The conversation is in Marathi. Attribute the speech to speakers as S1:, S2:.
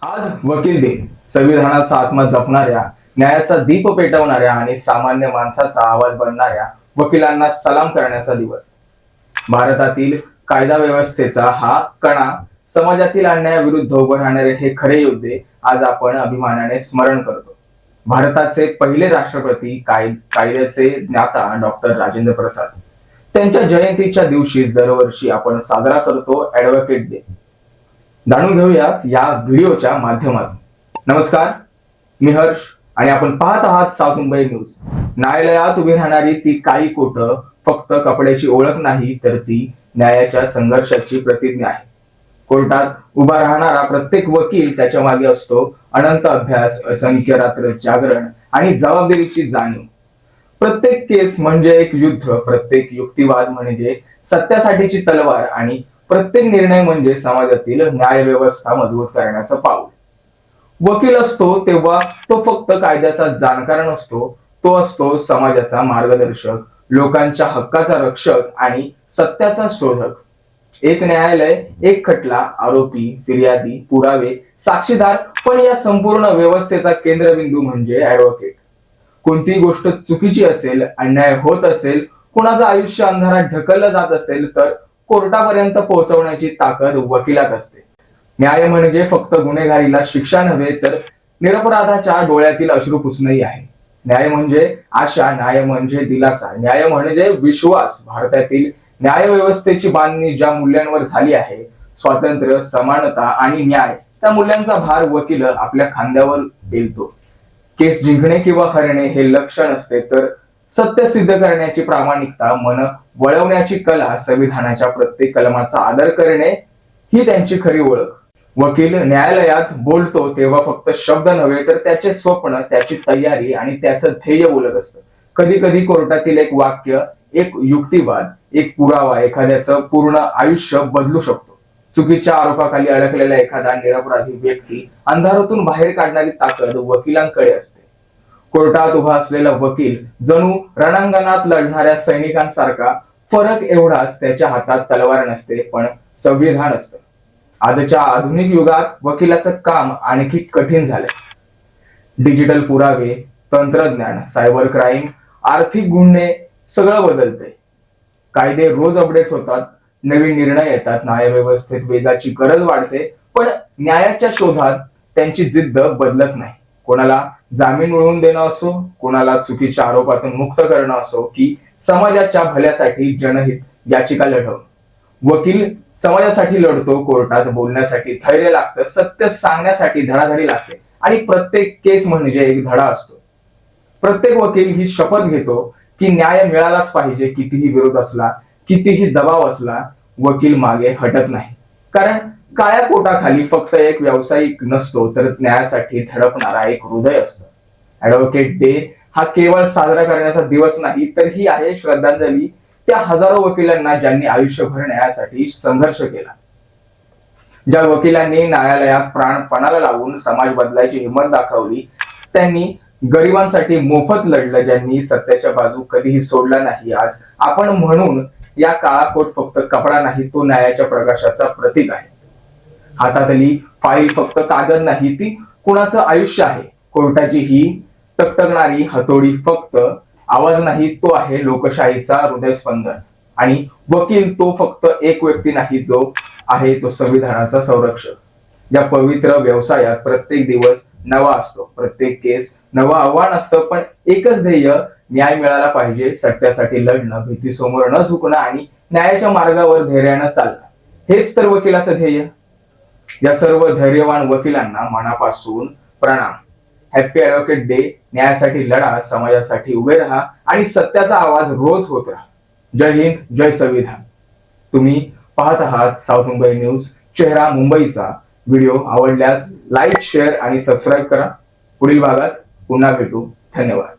S1: आज वकील दिन. संविधानाचा आत्मा जपणाऱ्या, न्यायाचा दीप पेटवणाऱ्या आणि सामान्य माणसाचा आवाज बनणाऱ्या वकिलांना सलाम करण्याचा दिवस. भारतातील कायदा व्यवस्थेचा हा कणा, समाजातील अन्यायाविरुद्ध उभे राहणारे हे खरे योद्धे आज आपण अभिमानाने स्मरण करतो. भारताचे पहिले राष्ट्रपती, कायद्याचे ज्ञाता डॉक्टर राजेंद्र प्रसाद. त्यांच्या जयंतीच्या दिवशी दरवर्षी आपण साजरा करतो ॲडव्होकेट डे. जाणून घेऊयात या व्हिडिओच्या माध्यमातून. नमस्कार, मी हर्ष आणि आपण पाहत आहात साऊथ मुंबई न्यूज. न्यायालयात उभी राहणारी ती काळी कोट फक्त कपड्याची ओळख नाही, तर ती न्यायाच्या संघर्षाची प्रतिज्ञा आहे. कोर्टात उभा राहणारा प्रत्येक वकील त्याच्या मागे असतो अनंत अभ्यास, असंख्य रात्र जागरण आणि जबाबदारीची जाणीव. प्रत्येक केस म्हणजे एक युद्ध, प्रत्येक युक्तिवाद म्हणजे सत्यासाठीची तलवार आणि प्रत्येक निर्णय म्हणजे समाजातील न्याय व्यवस्था मजबूत करण्याचं पाऊल. वकील असतो तेव्हा तो फक्त कायद्याचा जाणकार नसतो, तो असतो समाजाचा मार्गदर्शक, लोकांच्या हक्काचा रक्षक आणि सत्याचा शोधक. एक न्यायालय, एक खटला, आरोपी, फिर्यादी, पुरावे, साक्षीदार, पण या संपूर्ण व्यवस्थेचा केंद्रबिंदू म्हणजे ॲडव्होकेट. कोणती गोष्ट चुकीची असेल, अन्याय होत असेल, कुणाचं आयुष्य अंधारात ढकललं जात असेल, तर कोर्टापर्यंत पोहोचवण्याची ताकद वकिलात असते. न्याय म्हणजे फक्त गुन्हेगारीला शिक्षा नव्हे, तर निरपराधाच्या डोळ्यातील अश्रू पुसणंही आहे. न्याय म्हणजे आशा, न्याय म्हणजे दिलासा, न्याय म्हणजे विश्वास. भारतातील न्याय व्यवस्थेची बांधणी ज्या मूल्यांवर झाली आहे, स्वातंत्र्य, समानता आणि न्याय, त्या मूल्यांचा भार वकील आपल्या खांद्यावर पेलतो. केस जिंकणे किंवा हरणे हे लक्ष्य नसते, तर सत्य सिद्ध करण्याची प्रामाणिकता, मन वळवण्याची कला, संविधानाच्या प्रत्येक कलमाचा आदर करणे ही त्यांची खरी ओळख. वकील न्यायालयात बोलतो तेव्हा फक्त शब्द नव्हे, तर त्याचे स्वप्न, त्याची तयारी आणि त्याचं ध्येय बोलत असतं. कधी कधी कोर्टातील एक वाक्य, एक युक्तिवाद, एक पुरावा एखाद्याचं पूर्ण आयुष्य बदलू शकतो. चुकीच्या आरोपाखाली अडकलेला एखादा निरपराधी व्यक्ती अंधारातून बाहेर काढणारी ताकद वकिलांकडे असते. कोर्टात उभा असलेला वकील जणू रणांगणात लढणाऱ्या सैनिकांसारखा. फरक एवढाच, त्याच्या हातात तलवार नसते, पण संविधान असतं. आजच्या आधुनिक युगात वकिलाचं काम आणखी कठीण झालंय. डिजिटल पुरावे, तंत्रज्ञान, सायबर क्राईम, आर्थिक गुन्हे, सगळं बदलतंय. कायदे रोज अपडेट होतात, नवीन निर्णय येतात, न्यायव्यवस्थेत वेगाची गरज वाढते, पण न्यायाच्या शोधात त्यांची जिद्द बदलत नाही. कोणाला जामीन मिळवून देणं असो, कोणाला चुकीच्या आरोपातून मुक्त करणं असो, की समाजाच्या भल्यासाठी जनहित याचिका लढवणं, वकील समाजासाठी लढतो. कोर्टात बोलण्यासाठी धैर्य लागतं, सत्य सांगण्यासाठी धडाधडी लागते आणि प्रत्येक केस म्हणजे एक धडा असतो. प्रत्येक वकील ही शपथ घेतो की न्याय मिळालाच पाहिजे. कितीही विरोध असला, कितीही दबाव असला, वकील मागे हटत नाही. कारण काळ्या कोटाखाली फक्त एक व्यावसायिक नसतो, तर न्यायासाठी धडकणारा एक हृदय असतं. ॲडव्होकेट डे हा केवळ साजरा करण्याचा दिवस नाही, तर ही आहे श्रद्धांजली त्या हजारो वकिलांना ज्यांनी आयुष्यभर न्यायासाठी संघर्ष केला. ज्या वकिलांनी न्यायालयात प्राण पणाला लावून समाज बदलायची हिंमत दाखवली, त्यांनी गरिबांसाठी मोफत लढलं, ज्यांनी सत्याच्या बाजू कधीही सोडला नाही. आज आपण म्हणून या काळा कोट फक्त कपडा नाही, तो न्यायाच्या प्रकाशाचा प्रतीक आहे. हातातली फाईल फक्त कागद नाही, ती कुणाचं आयुष्य आहे. कोर्टाची ही टकटकणारी हतोडी फक्त आवाज नाही, तो आहे लोकशाहीचा हृदयस्पंदन. आणि वकील तो फक्त एक व्यक्ती नाही, तो आहे तो संविधानाचा संरक्षक. या पवित्र व्यवसायात प्रत्येक दिवस नवा असतो, प्रत्येक केस नवं आव्हान असतं, पण एकच ध्येय, न्याय मिळाला पाहिजे. सत्यासाठी लढणं, भीतीसमोर न झुकणं आणि न्यायाच्या मार्गावर धैर्यानं चालणं, हेच तर वकिलाचं ध्येय. या सर्व धैर्यवान वकिलांना मनापासून प्रणाम. Happy advocate day. न्यायासाठी लढा, समाजासाठी उभे राहा आणि सत्याचा आवाज रोज होत राहा. जय हिंद, जय संविधान. तुम्ही पाहत आहात साऊथ मुंबई न्यूज, चेहरा मुंबईचा. व्हिडिओ आवडल्यास लाईक, शेअर आणि सबस्क्राईब करा. पुढील भागात पुन्हा भेटू. धन्यवाद.